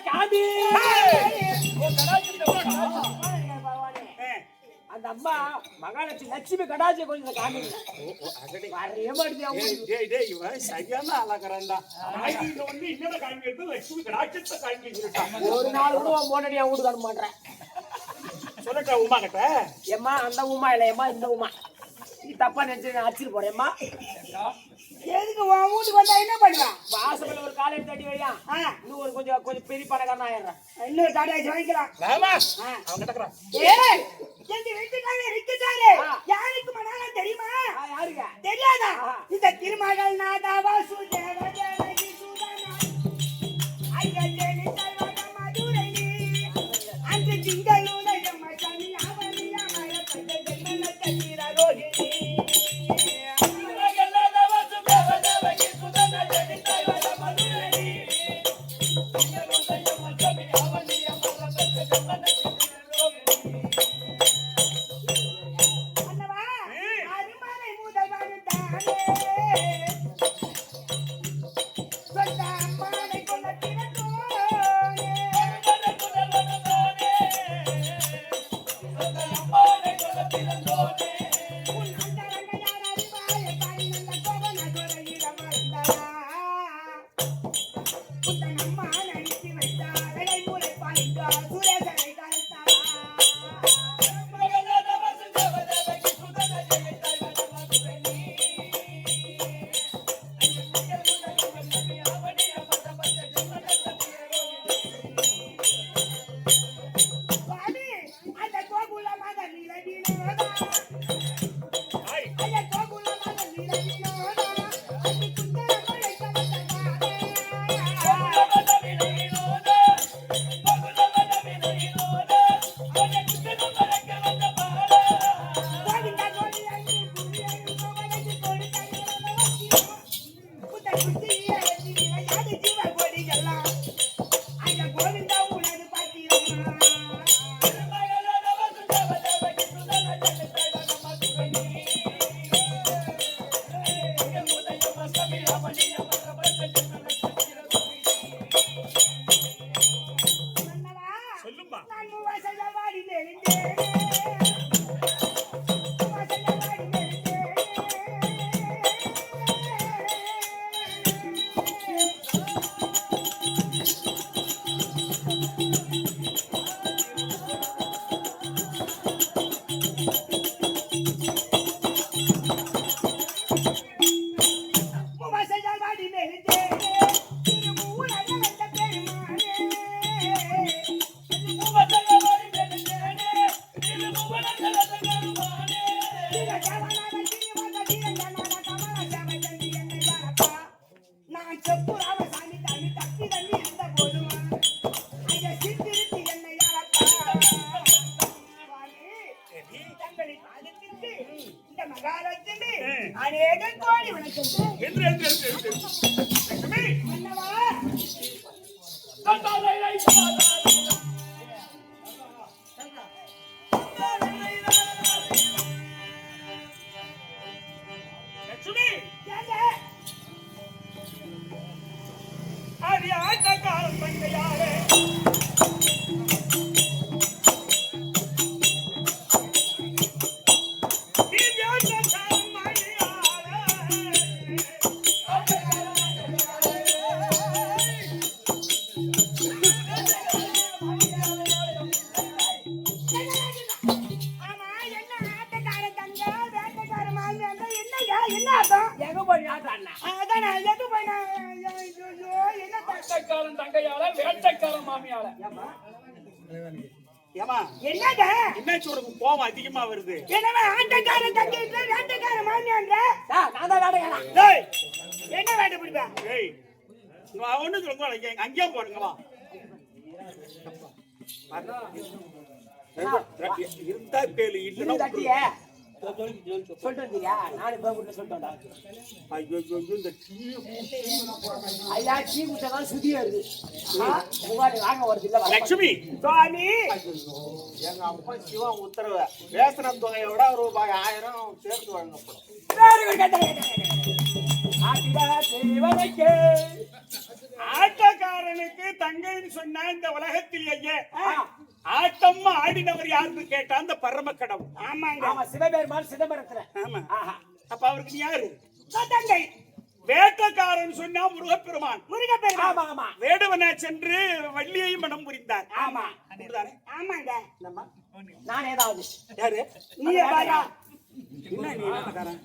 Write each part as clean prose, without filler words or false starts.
காமி அந்த அம்மா மகாலட்சுமி லட்சுமி கடாட்சி கொஞ்சம் காமி வரைய மாட்டேன் சரியான அழகரண்டா இன்னொரு காமி எடுத்து லட்சுமி கடாட்சத்தை காமி ஒரு நாள் கூட மோனடியா வீட்டுக்கு அனுப்ப மாட்டேன் சொல்லட்டா உமா கிட்ட ஏம்மா அந்த உமா இல்ல ஏம்மா இந்த உமா நீ தப்பா நினைச்சு அடிச்சிட்டு போறேம்மா எதுக்கு உன் வீட்டுக்கு வந்தா என்ன பண்ணுவேன் வாசல்ல ஒரு காலை தட்டி வையா இன்னும் ஒரு கொஞ்சம் பெரிய பணக்காரன் ஆயிடுறேன் இன்னொரு தடாச்சு வாங்கிக்கலாம் அவன் கிட்டக்குறான் ஏய் எங்க வீட்டுக்காரே இருக்காரு யாருக்கு மனால தெரியுமா யாருங்க தெரியாதா இந்த திருமகள் நாதாவா சுதேவ தேவகி சுதனா ஐயா ஜெனி தல்வாக மதுரை அந்த ஜிங்கலூட மச்சானி அவனியா மர பட்ட ஜென்மல தீர ரோஹிணி கோபம் அதிகமா வருது. என்னமா ஆட்டக்காரன் தங்கிட்டு ஆட்டக்காரன் மாமியாங்க நான் தான் நாடகம். டேய் என்ன வேட பிடிப்பா? டேய் நான் ஒண்ணு சொல்லுங்க அங்கேயே போடுங்க வா. இருந்தா கேளு இல்லனா தட்டியே. சொல்லிட்டு வந்தியா? நானே பாபுட்ட சொல்லிட்டேன்டா. ஐயோ இந்த டீ ஐயா டீ குடிச்சா சுதியா இருக்கு. முகாடி வாங்க வரது இல்ல. லட்சுமி சுவாமி எங்க அப்பா சிவா உத்தரவு வேசன தொகையோட ரூபாய் 1000 சேர்த்து வழங்கப்படும். ஆட்டக்கார வேட்டக்காரனுக்கு தங்கைன்னு சொன்னா இந்த உலகத்திலேயே ஆட்டம் ஆடினவர் யாருன்னு கேட்டா அந்த பரம கடவுள். ஆமாங்க. ஆமா சிவபெருமான் சிதம்பரத்துல. ஆமா. ஆஹா. அப்ப அவருக்கு நீ யாரு? தங்கை. வேட்டக்காரன் சொன்னா முருகப்பெருமான். முருகப்பெருமான். ஆமா ஆமா. வேடுவன சென்று வள்ளியை மனம் புரிந்தார். ஆமா. அப்படிதானே? ஆமாங்க. என்னம்மா? நான் ஏதாவது யாரு? நீயே பாரா. என்ன நீ வேட்டக்காரன்?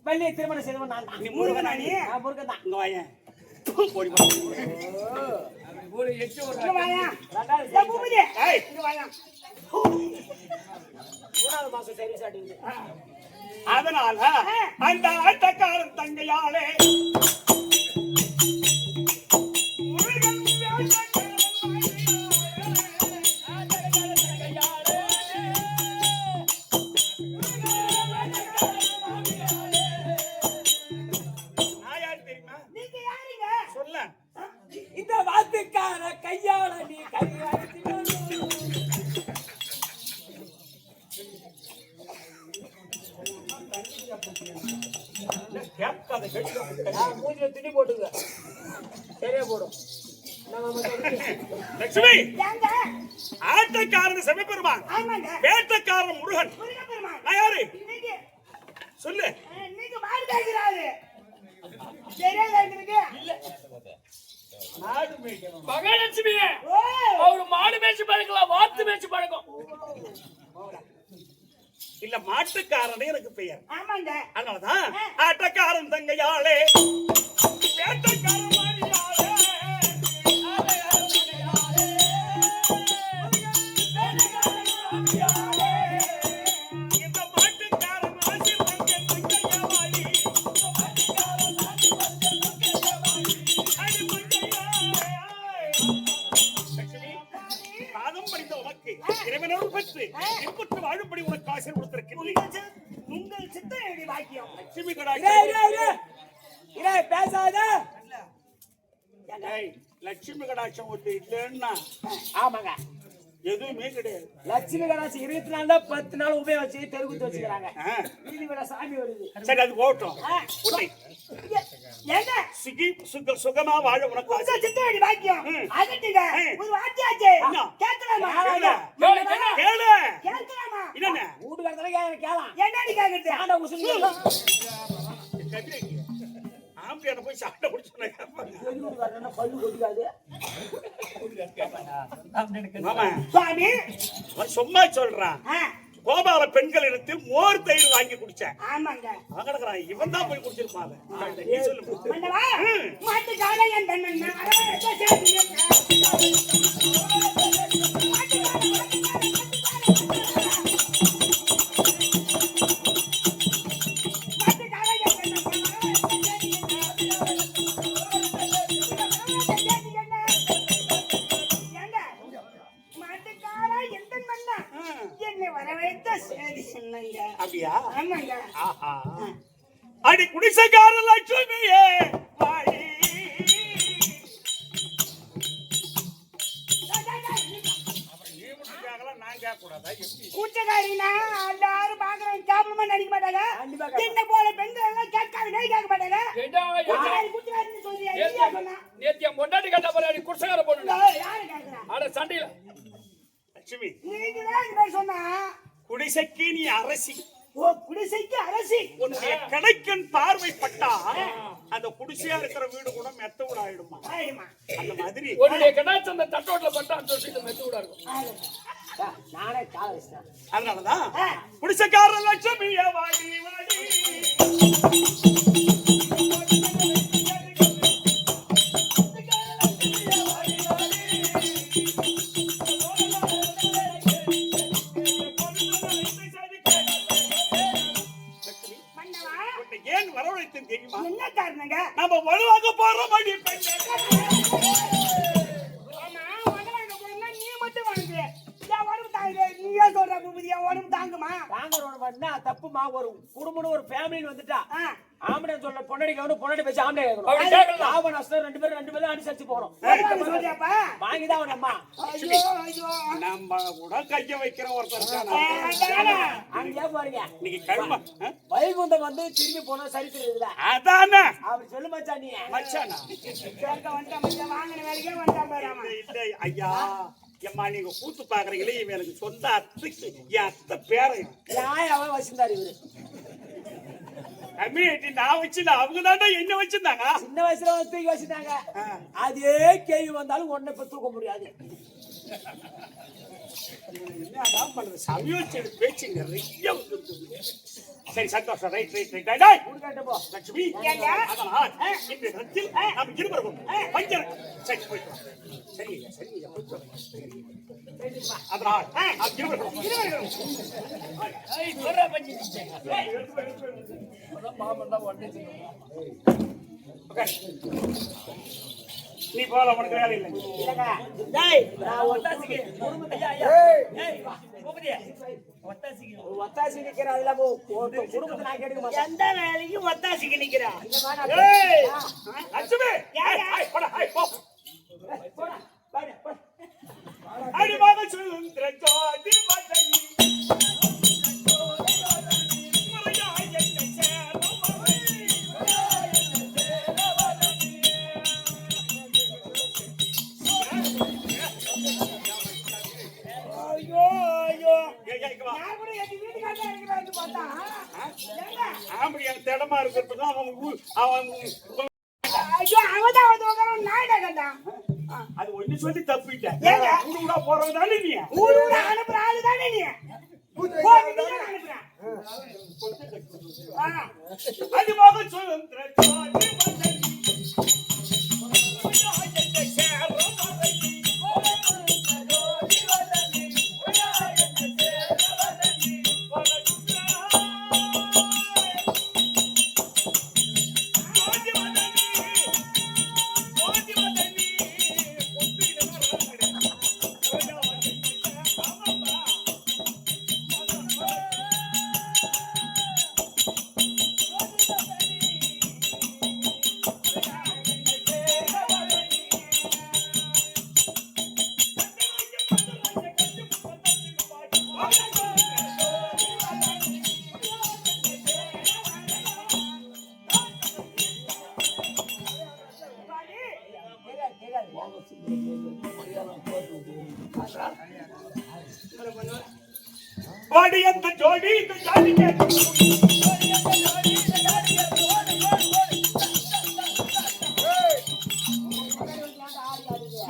வள்ளியை திருமணம் செய்தவன் நான் தான். நீ முருகனா நீ? நான் முருகன் தான். இங்க வாயேன். ஓடி போ. இங்க வாயா. ரெண்டாவது ஏய் பூபதி. ஏய், இங்க வாயா. 3வது மாசம் சரி சாட்டிங்க. அதனால அந்த ஆட்டக்காரன் தங்கையாலே முருகன் நான் யாரு தெரியுமா? நீங்க யாருங்க? சொல்ல. இந்த வாத்துக்கார கையால நீ கையால கேட்காத கேட்க. மூஞ்சில துணி போட்டுங்க. சரியா போடும். லட்சுமி, ஏங்க? ஆட்டக்காரன் சிவபெருமான், ஆமாங்க. வேட்டக்காரன் முருகன். முருகப்பெருமான். நான் யாரு? நீங்க சொல்லு. நீங்க மாடு கேக்குறாரு. சரியா கேக்குறீங்க? நாடு மேய்க்கணும். மகாலட்சுமி ஓ! அவரு மாடு மேய்ச்சி பழக்கலாம், வாத்து மேய்ச்சி பழக்கம். இல்ல மாட்டுக்காரனே எனக்கு பெயர். ஆமாங்க. அதனாலதான் ஆட்டக்காரன் தங்கையாளே வேட்டக்காரன் மாடியாளே. இந்த மாட்டுக்காரன் ஆசிர் தங்கை தங்கையாவாடி. அடி தங்கையாளே. லட்சுமி, பாதம் பணிந்த உனக்கு இறைவனோடு பெற்று இன்புற்று வாழும்படி உனக்கு ஆசீர் கொடுத்திருக்கின்றேன். உங்கள் சித்தம் எப்படி பாக்கியம்? லட்சுமி இரு கடாட்சம். இரு இரு. இரு பேசாத. ஏய், லட்சுமி கடாட்சம் ஒன்று இல்லைன்னா ஆமாங்க. எதுவுமே கிடையாது. லட்சுமி கடாட்சி 24 தான் 10 நாள் உபயோகிச்சு தெருக்குத்து வச்சுக்கிறாங்க. ஆ, வீதி விட சாமி வருது. சரி அது போகட்டும். உன்னை ஏங்க? சுகமா வாழ உனக்கு உங்க ஆசை. சித்தம் எப்படி பாக்கியம்? ம். அதட்டுங்க. ம். ஒரு வாத்தியாச்சே. என்ன? கேட்கலாமா? கேளு. கேளு. கேட்கலாமா? என்னென்ன? வீட்டுக்காரத்துல கேளாம். என்னடி கேக்குறது? ஆண்டா உசுங்க. கதிரைக்கு. ஆம்பளையான போய் சாப்பிட முடிச்சு வீட்டுக்காரனா பல்லு கொட்டிக்காது. மாமா சுவாமி. அவன் சும்மா சொல்றான். ஆ, கோபால பெண்கள் இடத்தில் மோர் தயிர் வாங்கி குடிச்சேன். ஆமாங்க. அவன் கிடக்குறான். இவன் தான் போய் குடிச்சிருப்பான். நீ சொல்லு. மன்னவா, ம். மாட்டுக்காரன் என் தன்னண்ணா, அரவணைத்த சேர்த்துங்க. மாட்டுக்காரன் என் தன்னண்ணா, ஏங்க? மாட்டுக்காரன் என் தன்னண்ணா, என்னை வரவேற்ற சேதி சொன்னங்க. அப்படியா? ஆமாங்க. ஆஹா. அடி குடிசைக்கார லட்சுமியே வாடி. நீ மட்டும் கேட்கலாம், நான் கேட்க கூடாதா? எப்படி? கூச்சக்காரினா எல்லாரும் பாக்குறாங்க, கேவலமா நடிக்க மாட்டாங்க. கண்டிப்பா கேட்க என்ன போல பெண்கள் எல்லாம் கேட்காத கேட்க மாட்டாங்க. ஏண்டா, கூச்சக்காரி கூச்சக்காரின்னு சொல்றியா? நீயா சொன்னா? நேத்து என் பொண்டாட்டி கட்ட போறாடி குடிசைக்கார பொண்ணு. யாரு கேக்குறா? ஆட சண்டையில லட்சுமி, நீங்க தான் இந்த மாதிரி சொன்னா. குடிசைக்கு நீ அரசி. ஓ, குடிசைக்கு அரசி. உன்னுடைய கடைக்கண் பார்வைப்பட்டா அந்த குடிசையா இருக்கிற வீடு கூட மெத்த வீடு ஆயிடுமா? ஆயிடுமா? அந்த மாதிரி உன்னுடைய கடாச்சு அந்த தட்டோட்ல பட்டா அந்த மெத்து கூட இருக்கும். ஆயிடுமா? நானே கால வச்சிட்டேன். அதனாலதான் குடிசைக்கார லட்சுமியே வாடி வாடி. மன்னவா, உன்னை ஏன் வரவழைத்தேன் தெரியுமா? என்ன காரணங்க? நம்ம வலுவாக போறோம் அடி பெண்ணே. ஆமா, உடனே போனா நீ மட்டும் வாங்க. என் உடம்பு நீயே சொல்ற பூபதி உடம்பு தாங்குமா? தாங்க தப்புமா. ஒரு குடும்பம் ஒரு ஃபேமிலின்னு வந்துட்டா ஆ, ஆம்பளை சொல்ற பொண்ணடி கவனம் பொண்ணடி பேசி ஆம்பளை அப்படி கேட்கணும். கேட்கலாம். லாபம் நஷ்டம் ரெண்டு பேரும் அனுசரிச்சு போகணும். பரவாயில்ல சொல்றியாப்பா? வாங்கிதான் அவன் அம்மா ஐயோ ஐயோ நம்ம கூட கைய வைக்கிற ஒருத்தர் இருக்கானா? அதானே. அங்கேயே பாருங்க. இன்னைக்கு கருமா வைகுந்தம் வந்து திரும்பி போனா சரித்திரம் இருக்குதா? அதானே அப்படி சொல்லு மச்சான் நீ. மச்சானா கேட்க வந்துட்டான் மச்சான், வாங்கின வேலைக்கே வந்துட்டான் பாரு அவன். இல்லை ஐயா எம்மா நீங்க கூத்து பாக்குறீங்களே இவன் எனக்கு சொந்த அத்தைக்கு என் அத்தை பேரையும் யாய் அவன் வச்சிருந்தாரு இவரு. கம்யூனிட்டி நான் வச்சுல அவங்க தாண்டா என்ன வச்சிருந்தாங்க. சின்ன வயசுல வந்து தூக்கி வச்சிருந்தாங்க. அதே கேள்வி வந்தாலும் ஒன்னை இப்ப தூக்க முடியாது. என்னதான் பண்றது சமயோச்சோட பேச்சு நிறைய வந்துருக்குது. சரி சந்தோஷம் ரைட் ரைட் ரைட் ரைட் உடுக்காட்ட போ. லட்சுமி ஏங்க? அதனால் இந்த இடத்தில் நாம் இருவரும் பஞ்சர் சரி போயிட்டு வா. சரிங்க சரிங்க போயிட்டு வா. அதனால் நாம் இருவரும் ஏய் சொல்ற பஞ்சி மாமன் தான் ஒண்ணே ஓகே நீ போல உனக்கு வேலை இல்லை. இல்லங்க. டேய் நான் ஒத்தாசிக்கு ஐயா ஐயா ஏய் பூபதி ஒத்தாசிக்கு ஒரு ஒத்தாசி நிக்கிற அதுல போ. குடும்பத்தை நான் கேட்க மாட்டேன். எந்த வேலைக்கு ஒத்தாசிக்கு நிக்கிறா? இந்த மாதிரி ஏய் ஆ. லட்சுமி ஏங்க? ஏய் போடா ஏய் போ போடா. போடா. போடா. அடிமாக சுந்தர ஜோதி மதனி முறையாய் என்னை சேரும் ஐயோ ஐயோ ஏய் ஏய் வா நான் கூட எங்க வீட்டுக்காரர் இருக்கிறான்னு பார்த்தா ஏங்க? ஆம்படி எனக்கு திடமா இருக்கிறது தான் அவன் ஐயோ அவதான் வந்து உட்கார நாயிட கண்டான். அது ஒண்ணு சொல்லி தப்பிட்டேன். ஏங்க? ஊருடா போறது தானே நீ ஊருல அனுப்புற ஆளு தானே நீ? போறதுக்கு அனுப்புறேன். அடிமாக சுந்தர ஜோதி மதனி முறையாய் என்னை சேரும் மதனி ஜோதி மதனி முறையாய் என்னை சேரும் மதனி ஜோதி மதனி ஜோதி மதனி ஒப்பிடு வரங்கடே முறையாய் என்னை சேரும் மதனி வாடி அந்த ஜோடி இந்த ஜாதி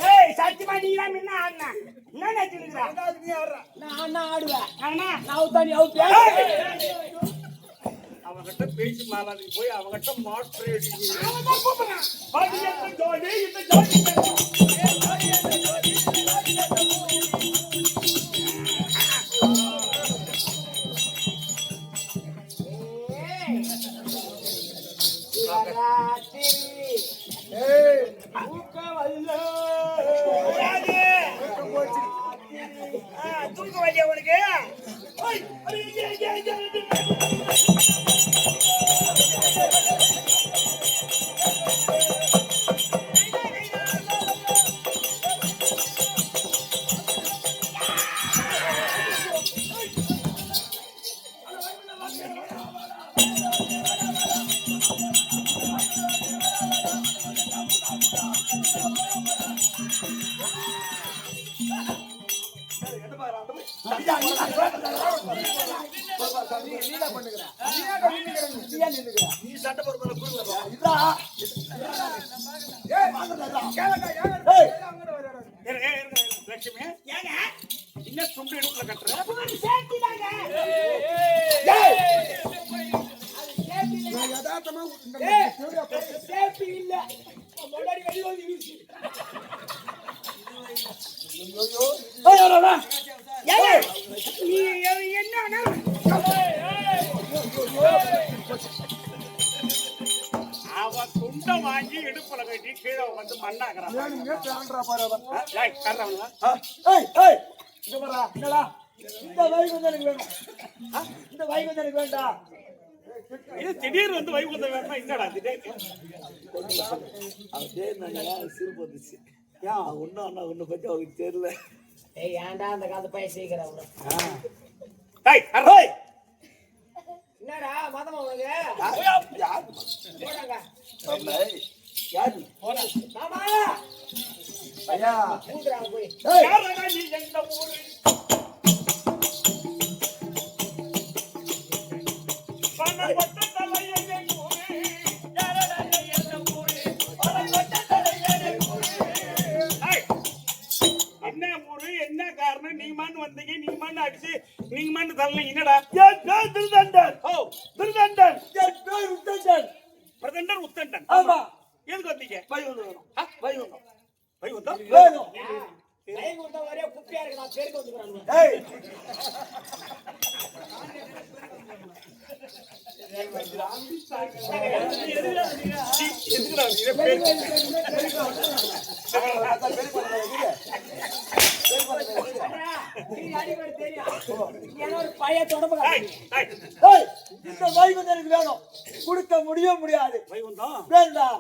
ஏய் சத்தியமா நீ தான் முன்ன ஆடுன. என்ன நினைச்சிருக்கிறா? நான் ஆடுவேன். ஆனா நான் தனி அவுட். அவங்கிட்ட பேசி மாலாதி போய் அவங்கிட்ட மாஸ்டர் அவன் தான் கூப்பிடுறான். வாடி அந்த ஜோடி இந்த ஜாதி தூக்க வழியா உனக்கு? நீ சட்டை போடுறத லட்சுமி ஏங்க? என்ன துண்டு எடுப்புல கட்டுற ஒரு சேஃப்டி தாங்க. சேஃப்டி இல்ல. முன்னாடி வெளிய வந்து வீசி. ஏங்க? நீ என்ன அவன் துண்டை வாங்கி இடுப்புல கட்டி கீழே வந்து மண்ணாக்குறான். இந்த வைகுந்தம் எனக்கு வேணும். இந்த வைகுந்தம் எனக்கு வேண்டாம். இது திடீர்னு வந்து வைகுந்தம் வேணுமா? என்னடா திடீர்னு சிரிப்பு வந்துச்சு. ஒன்னு பத்தி அவருக்கு தெரியல. ஏய் ஏன்டா அந்த காலத்து பையன் சீக்கிரம் டேய் அரோய் என்னடா மதமா உனக்கு போடாங்க யாரு மாமா ஐயா கூடுறாங்க போய் யாரடா நீ எந்த ஊரு? பணப்பட்ட தலையனே ஊரு. யாரடா நீ எந்த ஊரு? பணப்பட்ட தலையனே ஊரு. ஏய், என்ன ஊரு? என்ன காரணம்? நீங்க மண்ணு வந்தீங்க, நீங்க மண்ணு அடிச்சு, நீங்க மண்ணு தரல. என்னடா? என் பேர் திருதண்டன். ஓ, திருதண்டன். என் பேர் உத்தண்டன். பிரதண்டர் உத்தண்டன். ஆமா. எதுக்கு வந்தீங்க? வைகுந்தம். வைகுந்தம். வைகுந்தம்? வேணும். வைகுந்தம் ஒரே குப்பியா இருக்கு நான் பேருக்கு வந்துக்குறாங்க ஏய் எதுக்குடா நீ பேர் ஒரு பழைய தொடர்பு இந்த வைகுந்தம் எனக்கு வேணும். கொடுக்க முடியாது. வைகுந்தம் வேண்டாம்.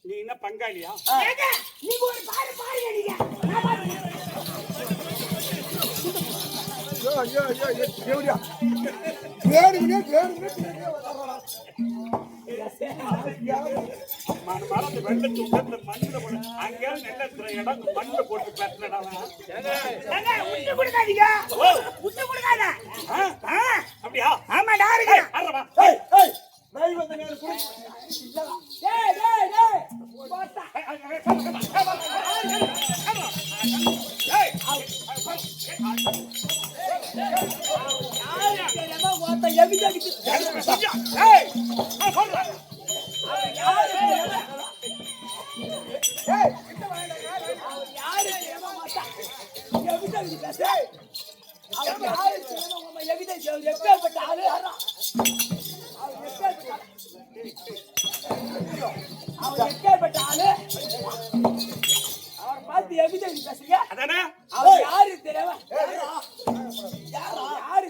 நீ என்ன பங்காளியா? நீங்க ஒரு பாரு பாருங்க நீங்க மரத்து வெள்ளத்து உட்கார்ந்து மண்ணுல போட அங்கே நெல்லத்துல இடம் மண்ணுல போட்டு பேசுறடா. விட்டு கொடுக்காதீங்க விட்டு கொடுக்காத அப்படியா? ஆமாடா இருக்கு ஆறவா ஏய் ஏய் வைகுந்தம் எனக்கு கொடு. டேய் டேய் டேய் போடா அதானே? யாரு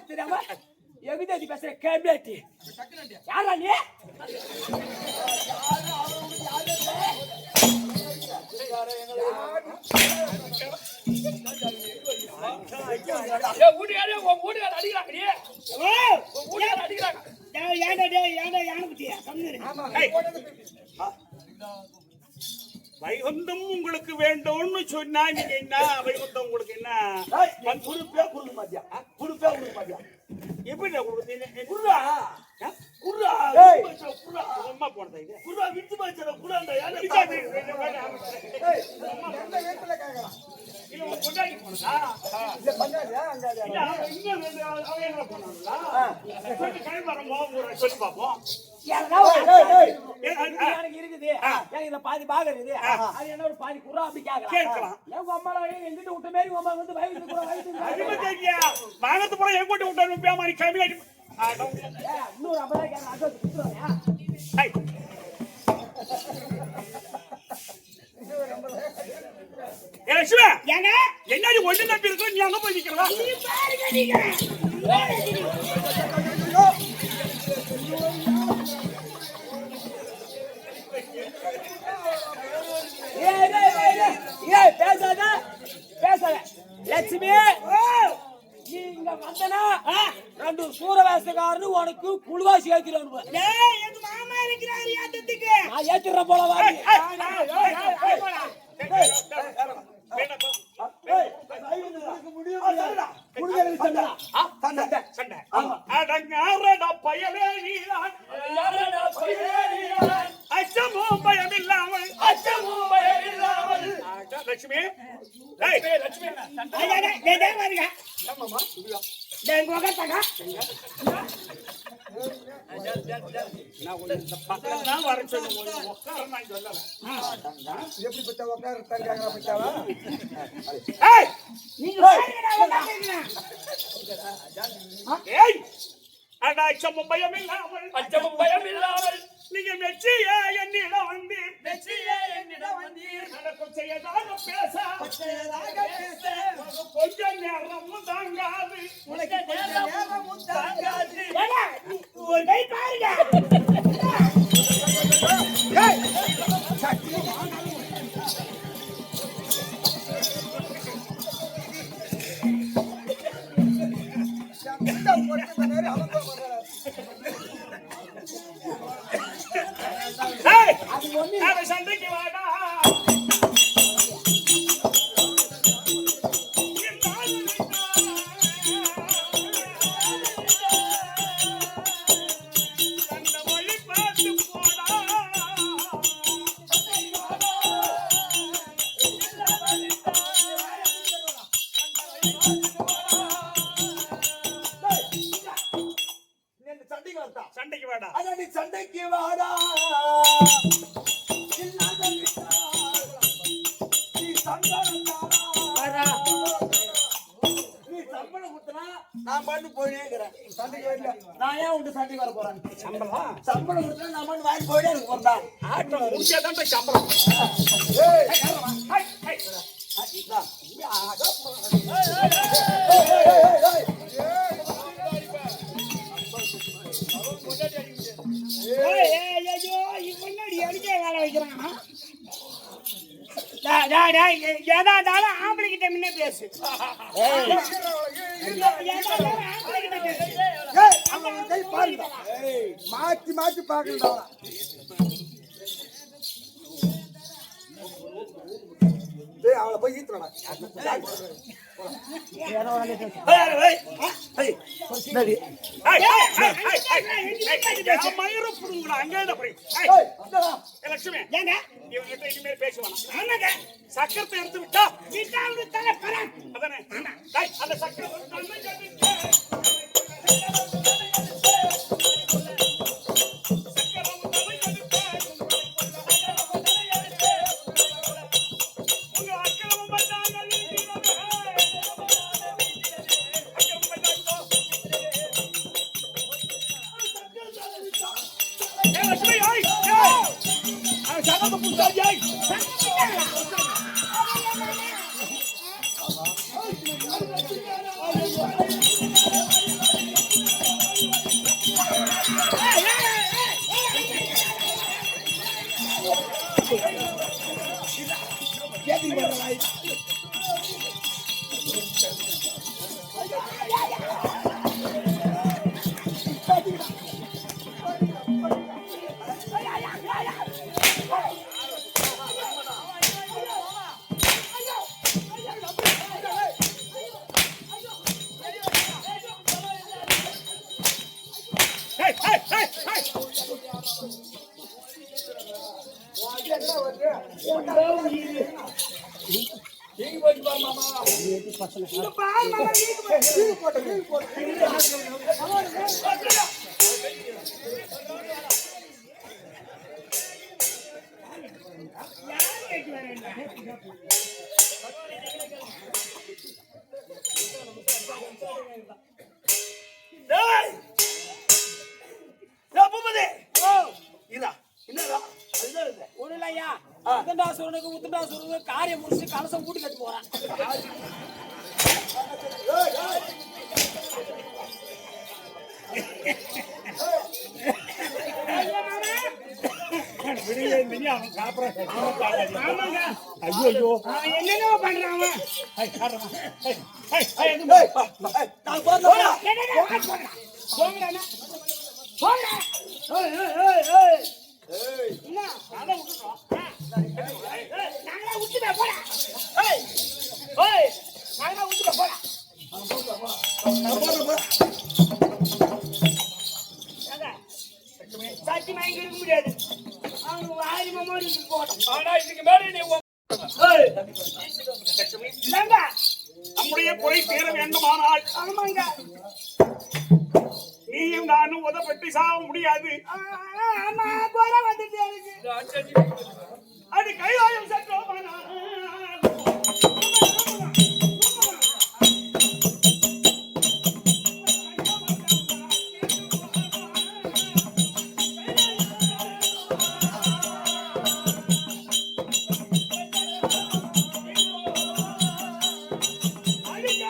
தெரியாம எவிதேதி பேசுற கேபிளேட்டி யாரா நீ வைகுந்தம் உங்களுக்கு வேண்டும்னு சொன்னா நீங்க என்ன வைகுந்தம் உங்களுக்கு என்ன குடுப்பே குடுக்க மாட்டியா? குடுப்பே குடுக்க மாட்டியா? எப்படி கொடுத்தீங்க? குடுறா. குடுறா. ஏய். குடுறா. அம்மா போறதா இது? குடுறா விட்டு மாச்சற குடுறா. ஏய், எந்த வீட்டுல கேக்குறான்? இல்ல உங்க கொண்டாடி போனதா? இல்ல பங்காளியா அங்காளியா? இல்ல இன்னும் அவங்க எங்க போனாங்களா? சொல்லி கழிவரம் போவோம் சொல்லி பாப்போம். எனக்கு இருக்குது எனக்கு இதுல பாதி பாகம் இருக்குது அது என்ன ஒரு பாதி குறா அப்படி கேட்கலாம். எங்க அம்மால எங்கிட்ட விட்ட மாதிரி உங்க அம்மா வந்து வயசு கூட அறிவு தெரியா? வாங்கத்து போற என் கூட்டி விட்டாரு பேமாரி கம்மியாடி. இன்னொரு 50 கேட்கலாம் அது குத்துறாங்க ஏய். லட்சுமி ஏங்க என்னடி ஒண்ணு நம்பி இருக்கோ நீ அங்க போய் நிக்கிறவா? நீ பாருங்க நீங்க பேசாத லட்சுமி நீங்க வந்தனா 2 சூரவேசக்காரனு உனக்கு குழுவா சேர்க்கிறோம் எங்க மாமா இருக்கிறாரு யாத்தத்துக்கு நான் ஏத்துறேன் போல வா லட்சுமி நான் வர சொல்லி உட்கார சொல்லல. எப்படிப்பட்ட உட்கார தங்காங்க பட்டாவா? ஏய் அச்சமும் பயம் இல்லாமல் நீங்க மெச்சிய என்னிடம் வந்தீர் நடக்கும் செய்யதாக பேச கொஞ்ச நேரமும் தாங்காது உனக்கு நேரமும் தாங்காது ஏடா, நீ ஒரு கை பாருங்க. ஏய், அவன் சண்டைக்கு வாடா அந்த வழி பார்த்து போடா சண்டைக்கு வரட்டா சண்டைக்கு வாடா அதான் நீ சண்டைக்கு வாடா இல்லாத விட்டா, நீ சம்பளம் தானா? நீ சம்பளம் கொடுத்தனா நான் பாட்டு போயிட்டே இருக்கிறேன். சண்டைக்கு வரல நான் ஏன் உன்ட்டு சண்டைக்கு வர போறேன்? சம்பளம் கொடுத்தா நான் பாட்டு வாங்கி போயிட்டே இருக்க போறேன். ஆட்டம் முடிச்சாதான் சம்பளம் ஏய், ஹை, ஹை. இந்தா. ஏய், ஏய், ஐயோ, இவன் என்னடி அடிக்க வேலை வைக்கிறானா? டேய், டேய், டேய், எதா இருந்தாலும் ஆம்பளை கிட்ட முன்ன பேசு. எதா இருந்தாலும் ஆம்பளை கிட்ட பேசு. ஏய், அவன் கை பாருங்க. ஏய், மாத்தி மாத்தி பாக்கறடா. டேய், அவளை போய் ஈத்துறடா. ஹை, ஹை, ஹை, ஹை, ஹை. என் மயிரை புடுங்குடா, அங்கே தான் போய். ஹை, ஏய், இந்தடா. ஏ லட்சுமி, ஏங்க? இவங்கிட்ட இனிமேல் பேசுவானா? ஆமாங்க. சக்கரத்தை எடுத்து விட்டா விட்டா அவனுக்கு தலை பரம். அதானே? டேய், அந்த சக்கரத்தை தன்னை கடிச்சு. சக்கரம் தன்னை கடிச்சு. உங்க அக்கிரமம் பண்ணாங்க வீட்டினவே. அக்கிரமம் பண்ணாங்க. ஏ லட்சுமி, ஏய், ஏய். அவன் சகத்தை புடிச்சாரு, ஏய். Hey, hey, hey, hey! இந்த பால் மாமா வீட்டுக்கு போய் யார் கேட்டு வரேன்னா? டேய்! டேய், பூபதி! இதா, என்னடா? அதுதான் இது. ஒண்ணுலையா உத்தண்டாசுரனுக்கு காரியம் முடிச்சு கலசம் கூட்டி கட்டி போறான். விடிய இருந்தீங்க, அவன் சாப்பிடுறான். ஆமாங்க. ஐயோ, ஐயோ. அவன் என்னென்ன பண்றான் அவன்? ஹை, காட்டுறா. ஹை, ஹை, ஹை, எதுவும் ஏய், நான் போறேன். என்னடா வாட் போடுறா? போங்கடா. போங்கடா. என்ன? நானே விட்டுட்டோம். நாங்களா விட்டுட்டா போடா. ஏய். ஏய். நாங்களா விட்டுட்டா போடா. ஏங்க, சத்தியமா இங்க இருக்க முடியாது. அவங்க வாரி மாமாடி போட்டோம். ஆனா இதுக்கு மேல நீ ஏய். லட்சுமி, இந்தாங்க. நம்முடைய குறை தீர வேண்டுமானால் ஆமாங்க. நீயும் நானும் உதப்பட்டு சாக முடியாது. ஆமா போற வந்துட்டு எனக்கு. அது கைலாயம் சென்றோமானால் அடிக்க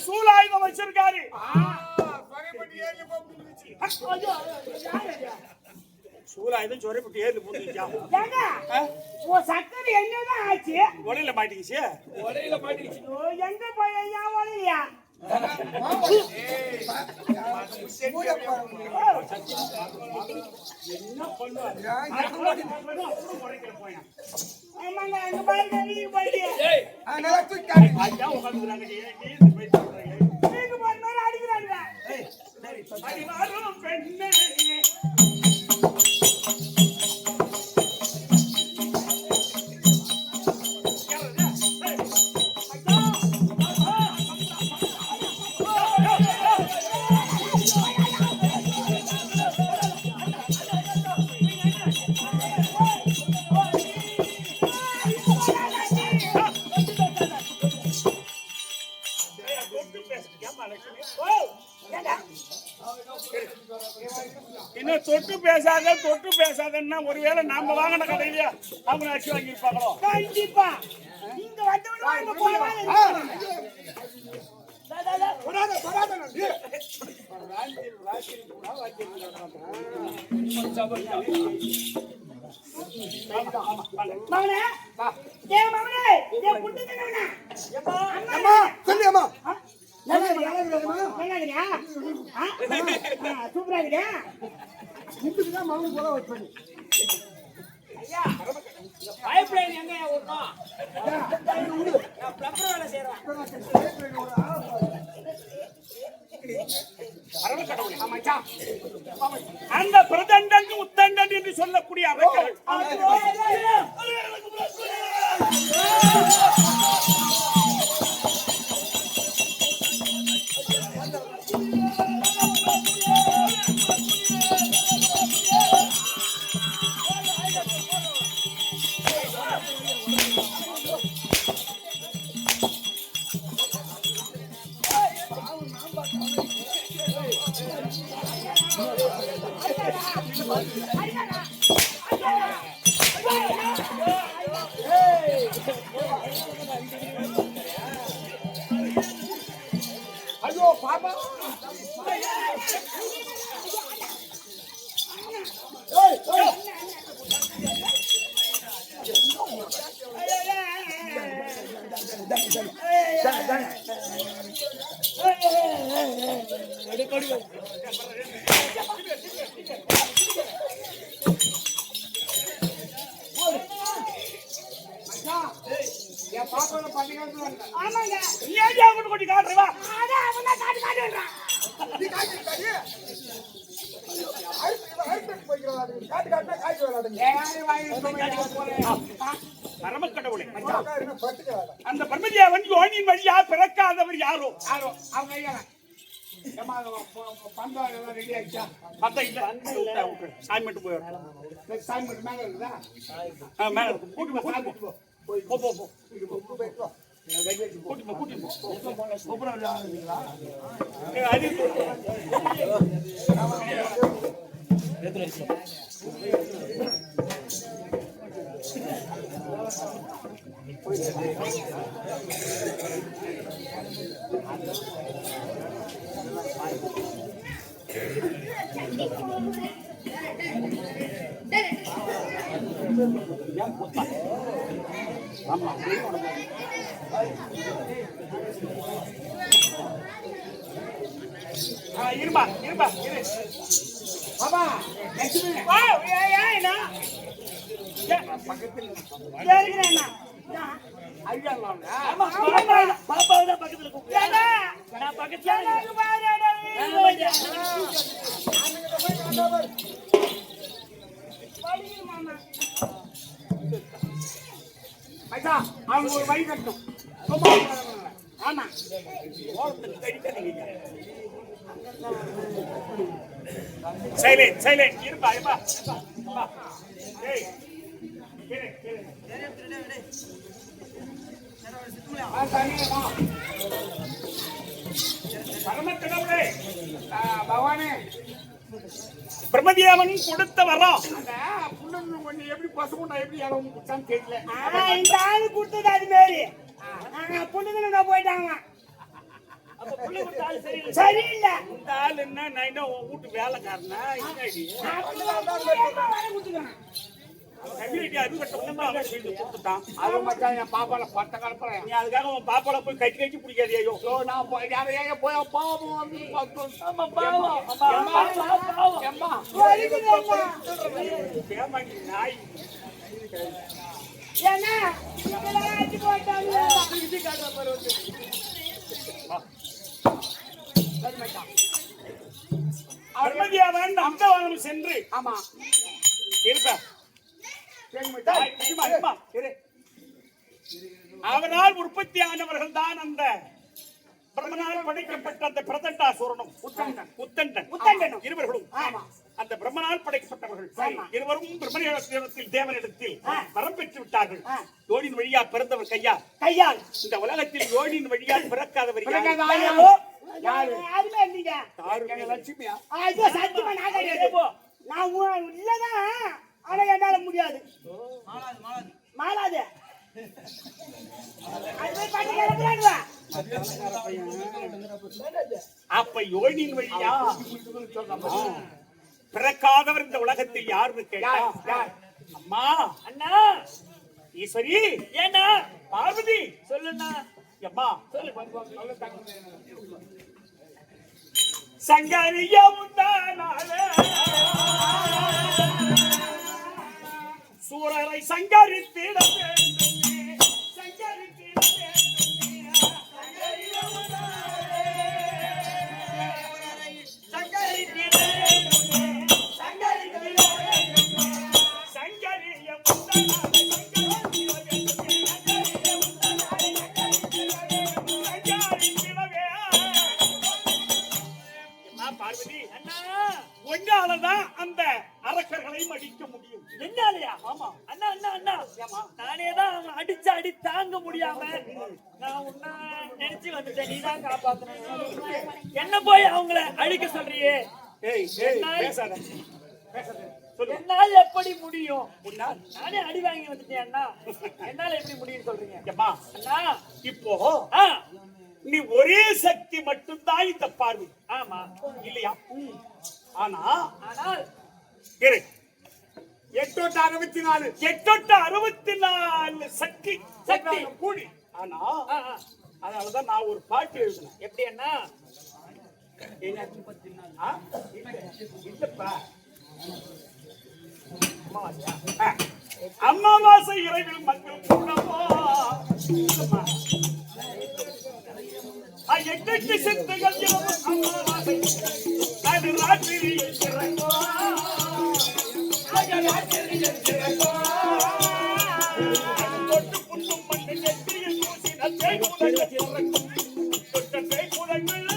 சூலாயுதம் வச்சிருக்காரு. சூலாயுதம் சொரைப்பட்டு ஏறி போட்டுச்சா? உன் சக்கரை என்னதான் ஆச்சு? உடையில மாட்டிக்கிச்சு. எங்க போய் ஏன் உடையா? ஆமாங்க, அங்க பாருங்க, நீங்க போயிட்டு அதான் உட்காந்துக்கிறாங்க. நீங்க போற மாதிரி அடிக்கிறாங்க. அடிவாரும் பெண்ணே இன்னும் தொட்டு பேசாதன்னா ஒருவேளை நாம வாங்கின கடையிலயா அவங்க அடிச்சு வாங்கியிருப்பாங்களோ? கண்டிப்பா இங்க வந்தவங்க அங்க போவாங்க. மகனே, ஏன் மகனே, ஏன் புட்டு தங்கவனா? அம்மா சொல்லியம்மா நல்லா இருக்கறியா? சூப்பரா இருக்கறியா? இதுக்குதான் மகன் போல வச்சு ஐயா பைப் லைன் எங்க ஓடணும்? நான் பிளம்பர் வேலை செய்றேன். அந்த பிரதண்டன் உத்தண்டன் என்று சொல்லக்கூடிய அவர்கள் ஐயோ பாப்பா என் பாப்பாவை பண்ணிக்காட்டு ஆமாங்க, ஏன் அவங்க கொண்டு காட்டுறவா? அதான் அவன் காட்டு காட்டுறான். பரமக்கடவுளே, அந்த பிரம்மதேவன் யோனியின் வழியா பிறக்காதவர் யாரோ? அவங்க ஐயா பண்பாடு ரெடி ஆயிடுச்சா? அதான் இல்ல, சாமி மட்டும் போய் சாமி மட்டும் மேல இருக்குதா? மேல கூட்டி போ, போ போ போ இருமா இருமா இரு பாபா ஏன்னா சரிங்கண்ணா ஐயா பாப்பாவுதான் பக்கத்துல கூப்பிடுறேன். நான் பக்கத்துல ஐயா அவங்க ஒரு வழி கட்டணும். ஆமா சைலண்ட் சைலண்ட் இருப்பா இருப்பா ஏய் பரமக்கடவுளே, பவானே பிரம்மதேவன் கொடுத்த வரம் அந்த புண்ணு ஒண்ணு எப்படி பசுமுண்டா எப்படி இடம் குடிச்சான்னு தெரியல. இந்த ஆளு கொடுத்தது அது மாரி பொண்ணுங்க போயிட்டாங்க. அப்ப புள்ள கொடுத்த ஆளு சரியில்லை. சரியில்லை. இந்த ஆள் என்ன நான் என்ன உன் வீட்டு வேலைக்காரனா என்னடி கம்யூனிட்டி அறிவிக்கட்டும் அவன் வீட்டு கொடுத்துட்டான். அது மச்சான் என் பாப்பால பட்ட கலப்புறேன். நீ அதுக்காக உன் பாப்பால போய் கட்டி கட்டி பிடிக்காது ஐயோ நான் போய் யாரையா போய் பாவம் வந்து ஆமா பாவம். பாவம். எம்மா ஏமாடி நாய் ஏன்னா இதெல்லாம் அடிச்சு போட்டாங்க. அருமதியாவன் நந்தவனம் சென்று ஆமா இருப்ப சரி மச்சான் அவனால் உற்பத்தியானவர்கள் தான் அந்த பிரம்மனால் படைக்கப்பட்ட அந்த பிரதண்டாசுரனும் உத்தண்டன் இருவர்களும் அந்த பிரம்மனால் படைக்கப்பட்டவர்கள் இருவரும் பிரம்மனிடத்தில் தேவனிடத்தில் வரம் பெற்று விட்டார்கள். யோனின் வழியா பிறந்தவர் கையால் இந்த உலகத்தில் யோனின் வழியா பிறக்காதவர் யாரு யாருமே இல்லைங்க. லட்சுமியா ஐயோ சத்தியமா நான் கிடையாது. நான் இல்லதான். ஆனா என்னால முடியாது. மாலாது அப்ப யோனின் வழியா பிறக்காதவர் இந்த உலகத்தில் யாருன்னு கேட்டா அம்மா அண்ணா ஈஸ்வரி ஏன்னா பார்வதி சொல்லுண்ணா. அம்மா சங்கரியா முந்தானாலே சூரரை சங்கரித்திட வேண்டுமே சங்கரித்திட வேண்டுமே சங்கரியா முந்தானாலே சங்கரித்திட வேண்டுமே சங்கரித்திட வேண்டுமே சங்கரியா முந்தானாலே பார்வதி அண்ணா ஒன்னாலதான் அந்த அரக்கர்களை மடிக்க முடியும். என்னாலயா? ஆமா அண்ணா அண்ணா அண்ணா நானேதான் அவன் அடி தாங்க முடியாம நான் உன்ன நினைச்சு வந்துட்டேன். நீதான் காப்பாத்தணும். என்ன போய் அவங்கள அழிக்க சொல்றியே? பேசாத என்னால எப்படி முடியும்? நானே அடி வாங்கி வந்துட்டேன் அண்ணா. என்னால எப்படி முடியும் சொல்றீங்க அண்ணா? இப்போ நீ ஒரே சக்தி மட்டும்தான் இந்த பார்வை. ஆமா இல்லையா? ஆனா ஆனால் 864 சக்தி கூடி. ஆனா அதனாலதான் நான் ஒரு பாட்டு எழுதினேன். எப்படி அண்ணா? இல்லப்பா அமாவாசை இரவில் மக்கள் கூடவோ 8 சித்துகள் அமாவாசை அது ராத்திரியில் சிறங்கோ தொட்டு புண்ணும் மண்ணு நெற்றியில் பூசின தேய்முதங்கள் தொட்ட தேய்முதங்கள்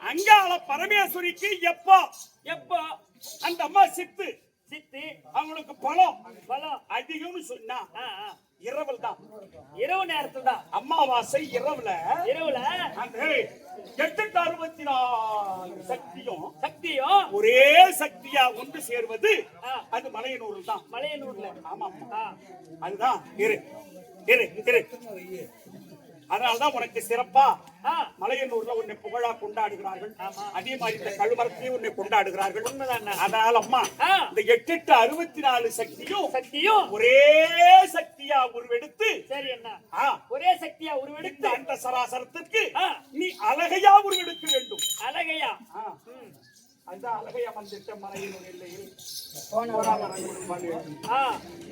அங்காள பரமேஸ்வரிக்கு எப்போ அந்த அம்மா சித்து அவங்களுக்கு பலம் அதிகம்னு சொன்னா இரவு தான். இரவு நேரத்துல தான் அமாவாசை இரவுல அந்த 864 சக்தியும் ஒரே சக்தியா ஒன்று சேர்வது அது மலையனூர் தான். மலையனூர்ல ஆமா அதுதான் இரு அதனால்தான் உனக்கு சிறப்பா மலையனூர்ல உன்னை புகழா கொண்டாடுகிறார்கள். அதே மாதிரி இந்த கழுமரத்தையும் உன்னை கொண்டாடுகிறார்கள். அதனால அம்மா இந்த 864 சக்தியும் ஒரே சக்தியா உருவெடுத்து சரி என்ன ஒரே சக்தியா உருவெடுத்து அந்த சராசரத்திற்கு நீ அழகையா உருவெடுக்க வேண்டும். அழகையா அதுதான் அழகையா வந்திட்ட மலையனூர் எல்லையில்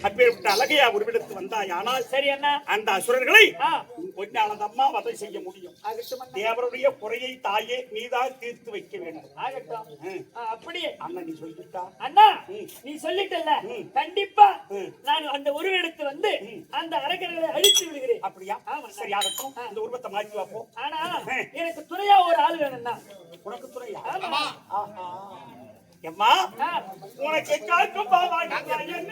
அப்பேற்பட்ட அழகையா உருவெடுத்து வந்தாயானால் சரி என்ன அந்த அசுரர்களை கொஞ்சம் அம்மா வதை செய்ய முடியும். தேவருடைய குறையை தாயே நீதான் தீர்த்து வைக்க வேண்டும். அப்படியே அண்ணா நீ சொல்லிட்டா அண்ணா நீ சொல்லிட்டல்ல கண்டிப்பா நான் அந்த உருவெடுத்து வந்து அந்த அரக்கர்களை அழித்து விடுகிறேன். அப்படியா? சரி ஆகட்டும். இந்த உருவத்தை மாற்றி வைப்போம். ஆனா எனக்கு துணையா ஒரு ஆள் வேணும்னா. உனக்கு துணையா? எம்மா உனக்கு காக்கும் பாவா என்ன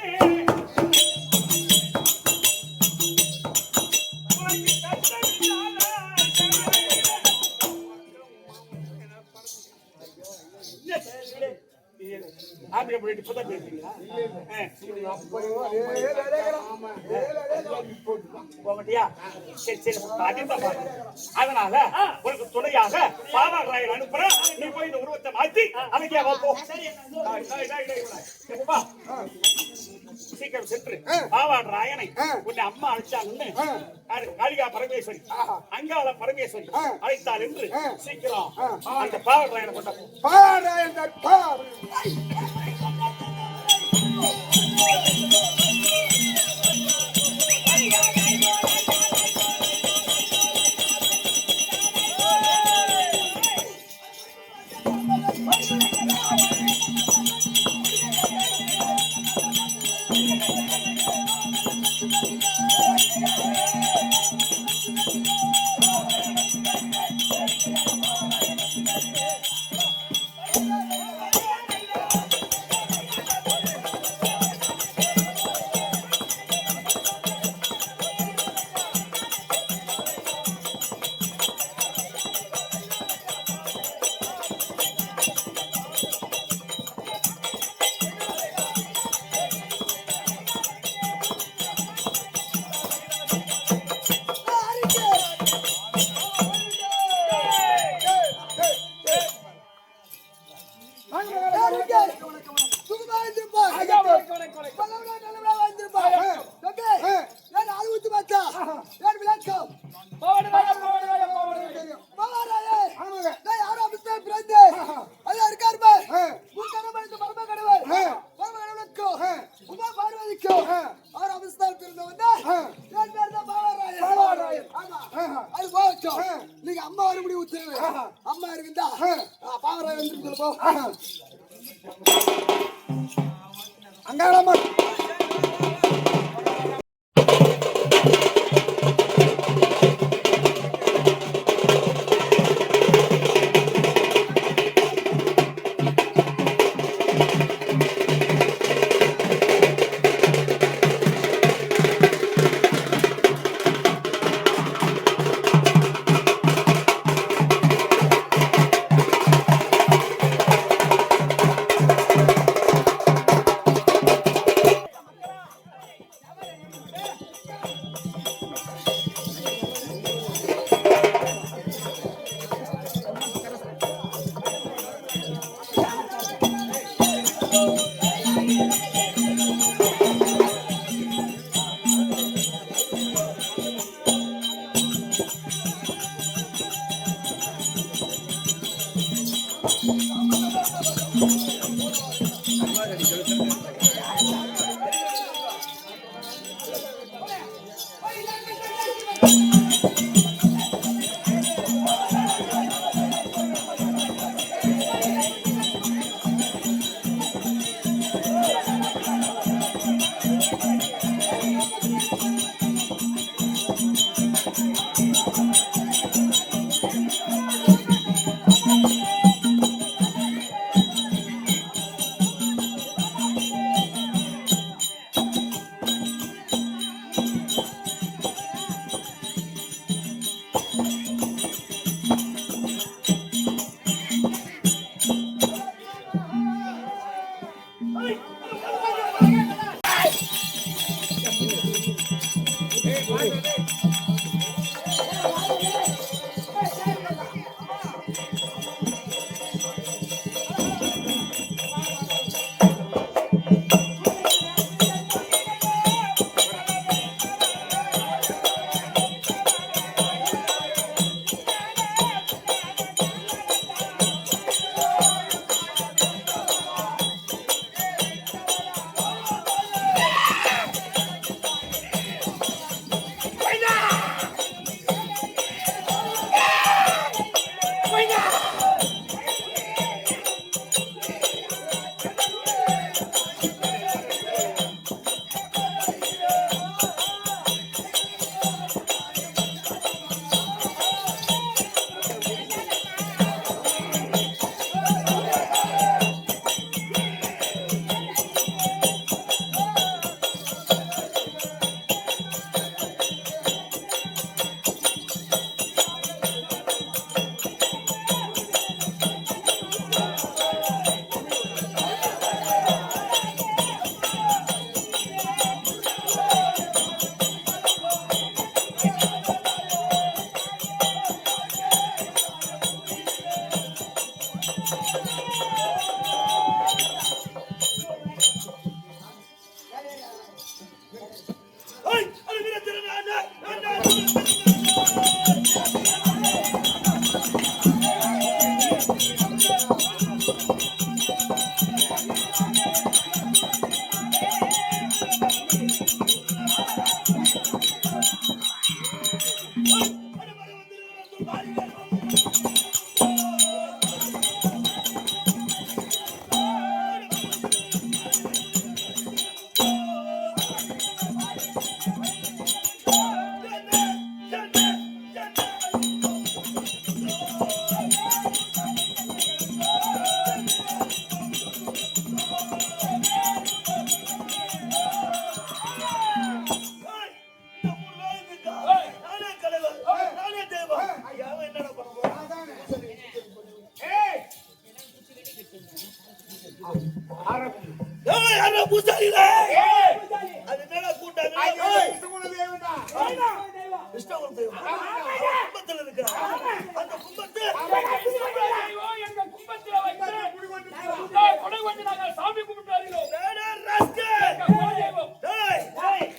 போயிட்டு இப்பதான் பேசுறீங்களா? போகட்டியா? சரி சரி அதுதான் பாரு. அதனால உனக்கு துணையாக பாவாராயன் அனுப்புறேன். நீ போய் இந்த உருவத்தை மாத்தி அழகியா போ. சீக்கிரம் சென்று பாவாராயனை உன்னை அம்மா அழைச்சாங்கன்னு காளிகா பரமேஸ்வரி அங்காள பரமேஸ்வரி அழைத்தாள் என்று சீக்கிரம் அந்த பாவாராயனை கொண்ட பாவாராயன் நீங்க அம்மா வர முடியும் உத்தரவு அம்மா இருக்குதா பாவராயன் வந்து போ அங்காளம்மா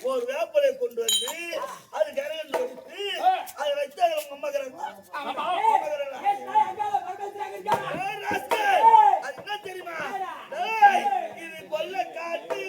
ஒரு வேப்பலை கொண்டு வந்து அது கரையில் வைத்து அதை வைத்து அது உங்க அம்மா அது என்ன தெரியுமா? இது கொல்ல காட்டு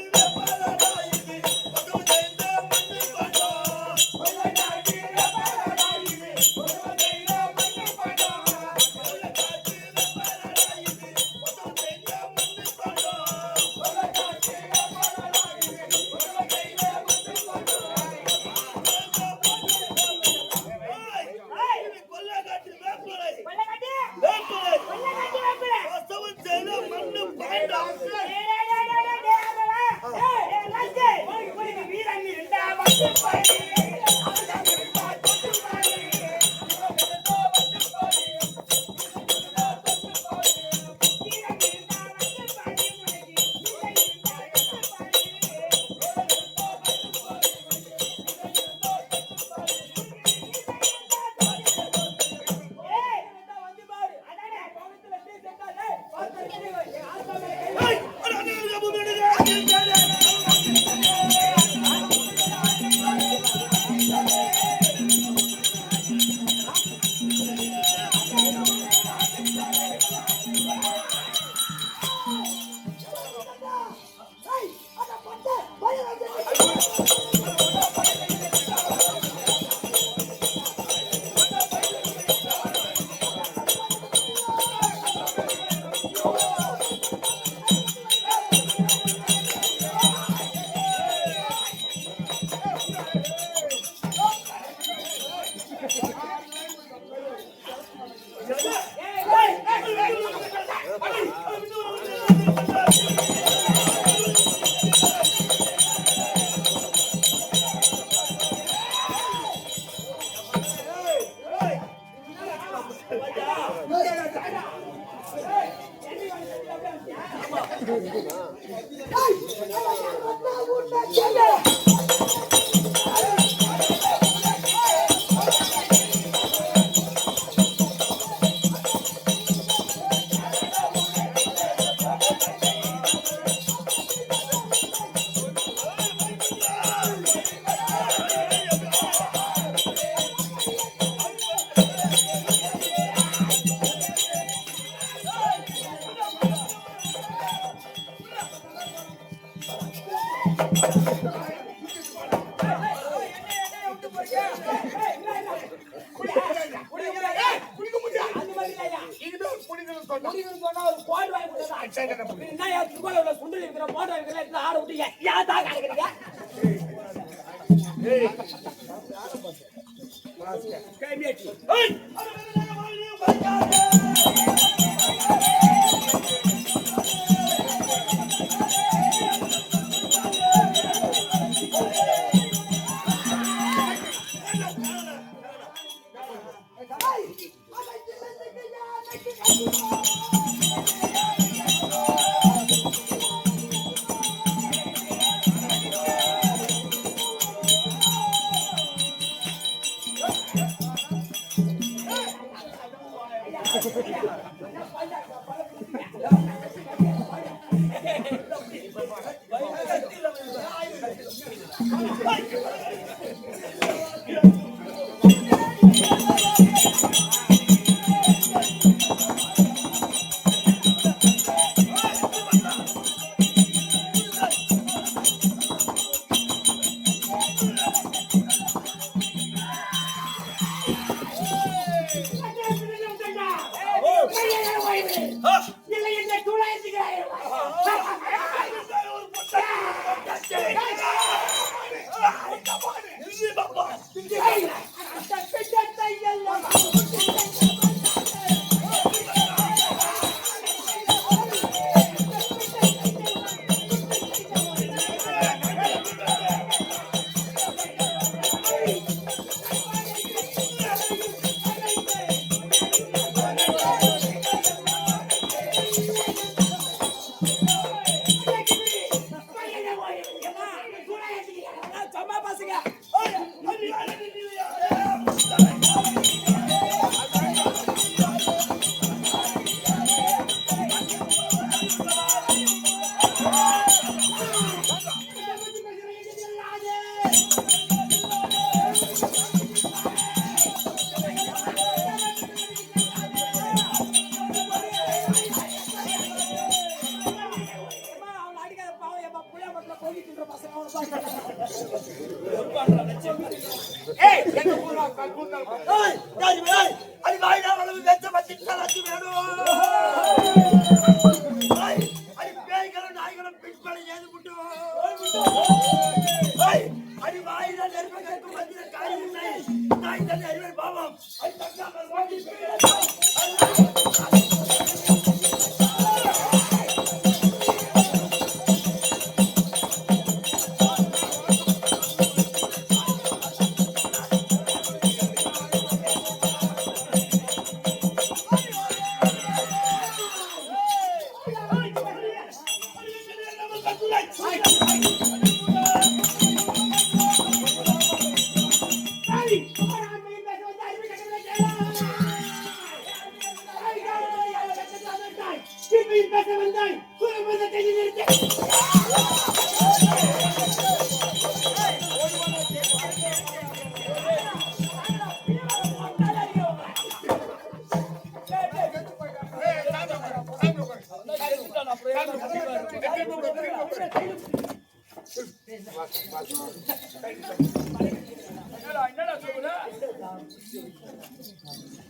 இல்லை இந்த தூளாயிரத்துக்கு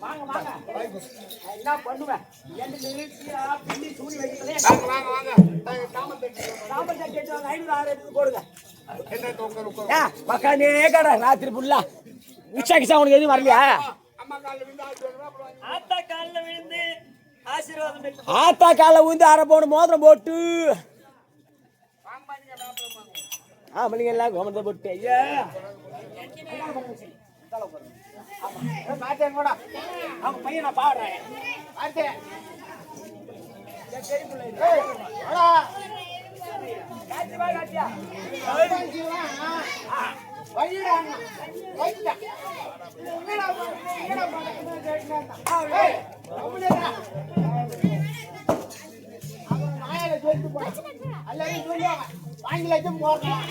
வாங்க வாங்க என்ன பண்ணுவேன் என்ன நிறுத்தியா பின்னி சூரி வைக்கலே வாங்க வாங்க தாம தட்டி 500 600 போடுங்க மக்கானே கடை ராத்திரி புல்லா உச்சா கிச்சா உனக்கு எதுவும் வரலையா ஆத்தா கால்ல விழுந்து ஆசீர்வாதம் பெற்று ஆத்தா கால ஊந்து அரை பவுன் மோதிரம் போட்டு மல்லிகை எல்லாம் கோமத்தை போட்டு ஐயா பார்த்தேன் கூட அவங்க பையன் நான் பாடுறேன் பார்த்தேன் எல்லாரும் சொல்லுவாங்க 5 லட்சம் போடுறான்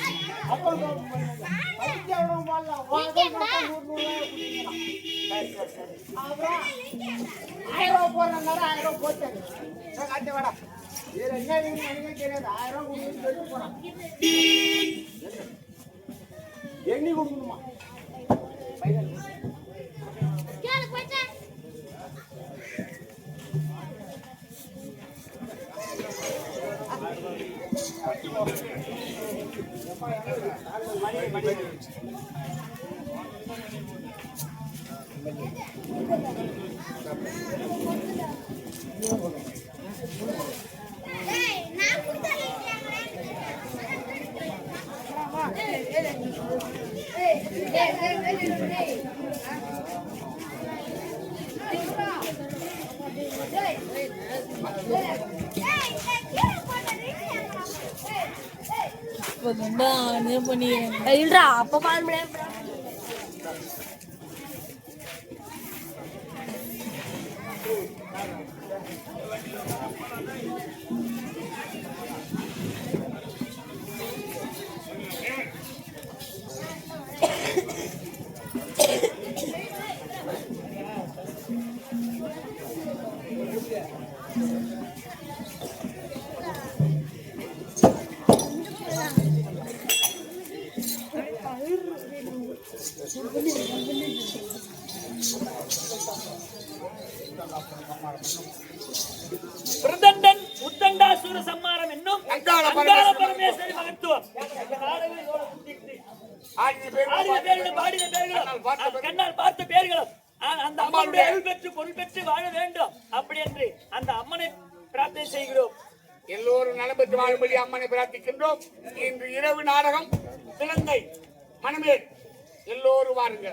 அப்புறம் 1000 ரூபாய் போட்டேன் காட்டு வேடா இதுல என்ன எனக்கு தெரியாது 1000 ரூபாய் கொடுத்து சொல்லிட்டு போறான் எண்ணி கொடுக்கணுமா இல்லடா அப்ப பாருங்க பிரதண்டன் உத்தண்டாசுர சம்மாரம் என்னும் அங்காள பரமேஸ்வரி மகத்துவம். இந்த நாடகம் இதோட முடிஞ்சிடுச்சு. ஆடின பேர்களும் பாடின பேர்களும் கண்ணால் பார்த்த பேர்களும் அந்த அம்மனுடைய அருள் பெற்று பொருள் பெற்று வாழ வேண்டும் அப்படி என்று அந்த அம்மனை பிரார்த்தனை செய்கிறோம். எல்லோரும் நலம் பெற்று வாழும்படி அம்மனை பிரார்த்திக்கின்றோம். இன்று இரவு நாடகம் சிலந்தை மணமேல் எல்லோரும் வாருங்க.